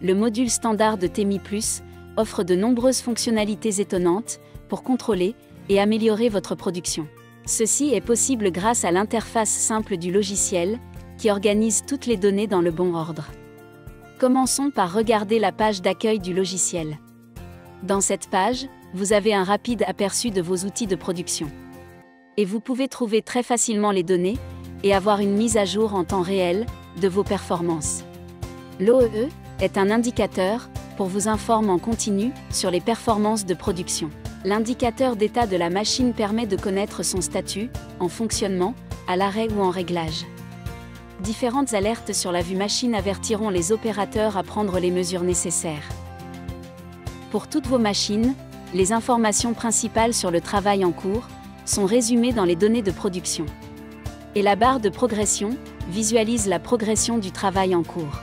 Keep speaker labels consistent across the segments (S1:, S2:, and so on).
S1: le module standard de TEMI+, offre de nombreuses fonctionnalités étonnantes pour contrôler et améliorer votre production. Ceci est possible grâce à l'interface simple du logiciel, qui organise toutes les données dans le bon ordre. Commençons par regarder la page d'accueil du logiciel. Dans cette page, vous avez un rapide aperçu de vos outils de production. Et vous pouvez trouver très facilement les données et avoir une mise à jour en temps réel de vos performances. L'OEE est un indicateur pour vous informer en continu sur les performances de production. L'indicateur d'état de la machine permet de connaître son statut, en fonctionnement, à l'arrêt ou en réglage. Différentes alertes sur la vue machine avertiront les opérateurs à prendre les mesures nécessaires. Pour toutes vos machines, les informations principales sur le travail en cours sont résumées dans les données de production. Et la barre de progression visualise la progression du travail en cours.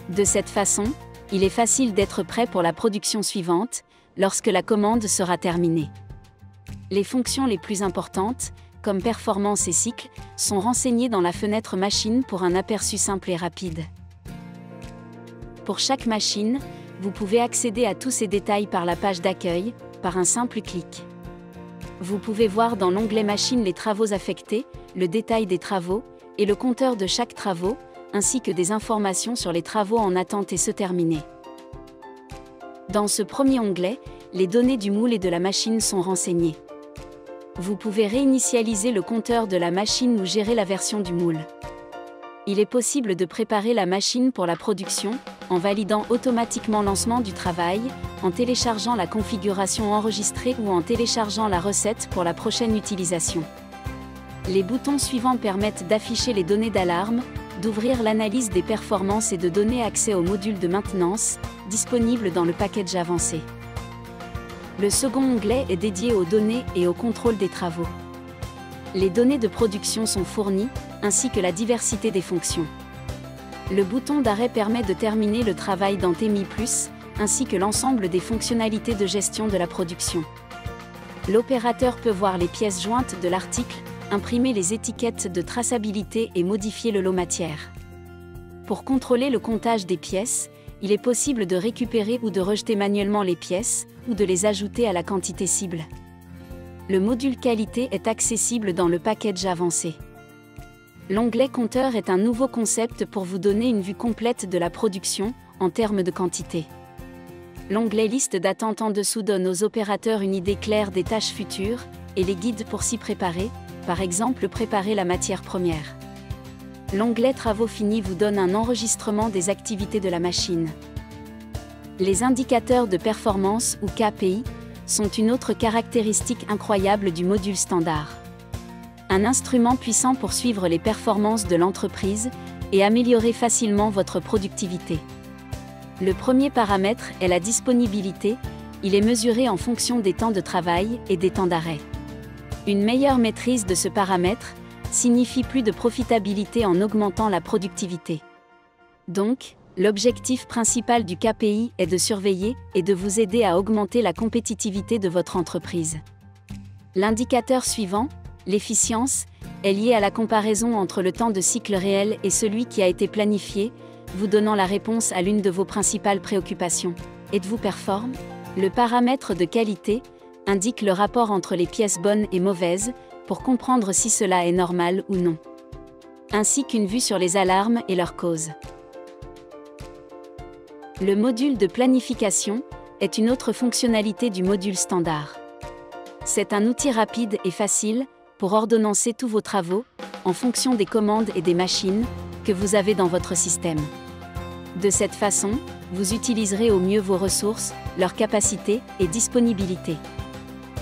S1: De cette façon, il est facile d'être prêt pour la production suivante, lorsque la commande sera terminée. Les fonctions les plus importantes, comme performance et cycle, sont renseignées dans la fenêtre machine pour un aperçu simple et rapide. Pour chaque machine, vous pouvez accéder à tous ces détails par la page d'accueil, par un simple clic. Vous pouvez voir dans l'onglet Machine les travaux affectés, le détail des travaux, et le compteur de chaque travaux, ainsi que des informations sur les travaux en attente et ceux terminés. Dans ce premier onglet, les données du moule et de la machine sont renseignées. Vous pouvez réinitialiser le compteur de la machine ou gérer la version du moule. Il est possible de préparer la machine pour la production, en validant automatiquement le lancement du travail, en téléchargeant la configuration enregistrée ou en téléchargeant la recette pour la prochaine utilisation. Les boutons suivants permettent d'afficher les données d'alarme, d'ouvrir l'analyse des performances et de donner accès au module de maintenance, disponible dans le package avancé. Le second onglet est dédié aux données et au contrôle des travaux. Les données de production sont fournies, ainsi que la diversité des fonctions. Le bouton d'arrêt permet de terminer le travail dans TEMI+, ainsi que l'ensemble des fonctionnalités de gestion de la production. L'opérateur peut voir les pièces jointes de l'article, imprimer les étiquettes de traçabilité et modifier le lot matière. Pour contrôler le comptage des pièces, il est possible de récupérer ou de rejeter manuellement les pièces, ou de les ajouter à la quantité cible. Le module qualité est accessible dans le package avancé. L'onglet compteur est un nouveau concept pour vous donner une vue complète de la production, en termes de quantité. L'onglet liste d'attente en dessous donne aux opérateurs une idée claire des tâches futures, et les guides pour s'y préparer, par exemple préparer la matière première. L'onglet Travaux finis vous donne un enregistrement des activités de la machine. Les indicateurs de performance ou KPI sont une autre caractéristique incroyable du module standard. Un instrument puissant pour suivre les performances de l'entreprise et améliorer facilement votre productivité. Le premier paramètre est la disponibilité, il est mesuré en fonction des temps de travail et des temps d'arrêt. Une meilleure maîtrise de ce paramètre signifie plus de profitabilité en augmentant la productivité. Donc, l'objectif principal du KPI est de surveiller et de vous aider à augmenter la compétitivité de votre entreprise. L'indicateur suivant, l'efficience, est lié à la comparaison entre le temps de cycle réel et celui qui a été planifié, vous donnant la réponse à l'une de vos principales préoccupations. Êtes-vous performe ? Le paramètre de qualité indique le rapport entre les pièces bonnes et mauvaises, pour comprendre si cela est normal ou non. Ainsi qu'une vue sur les alarmes et leurs causes. Le module de planification est une autre fonctionnalité du module standard. C'est un outil rapide et facile pour ordonnancer tous vos travaux, en fonction des commandes et des machines que vous avez dans votre système. De cette façon, vous utiliserez au mieux vos ressources, leurs capacités et disponibilité.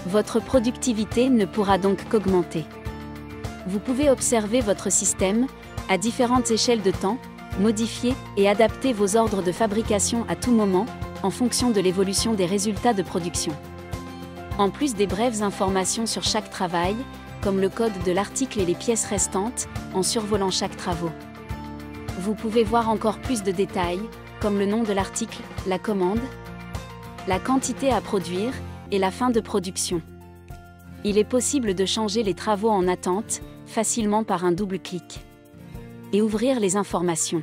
S1: Votre productivité ne pourra donc qu'augmenter. Vous pouvez observer votre système, à différentes échelles de temps, modifier et adapter vos ordres de fabrication à tout moment, en fonction de l'évolution des résultats de production. En plus des brèves informations sur chaque travail, comme le code de l'article et les pièces restantes, en survolant chaque travaux. Vous pouvez voir encore plus de détails, comme le nom de l'article, la commande, la quantité à produire, et la fin de production. Il est possible de changer les travaux en attente, facilement par un double clic. Et ouvrir les informations.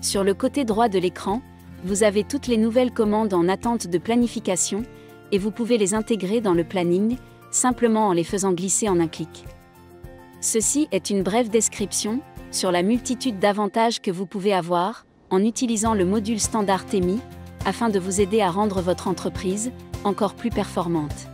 S1: Sur le côté droit de l'écran, Vous avez toutes les nouvelles commandes en attente de planification, et vous pouvez les intégrer dans le planning, simplement en les faisant glisser en un clic. Ceci est une brève description sur la multitude d'avantages que vous pouvez avoir en utilisant le module standard TEMI, afin de vous aider à rendre votre entreprise encore plus performante.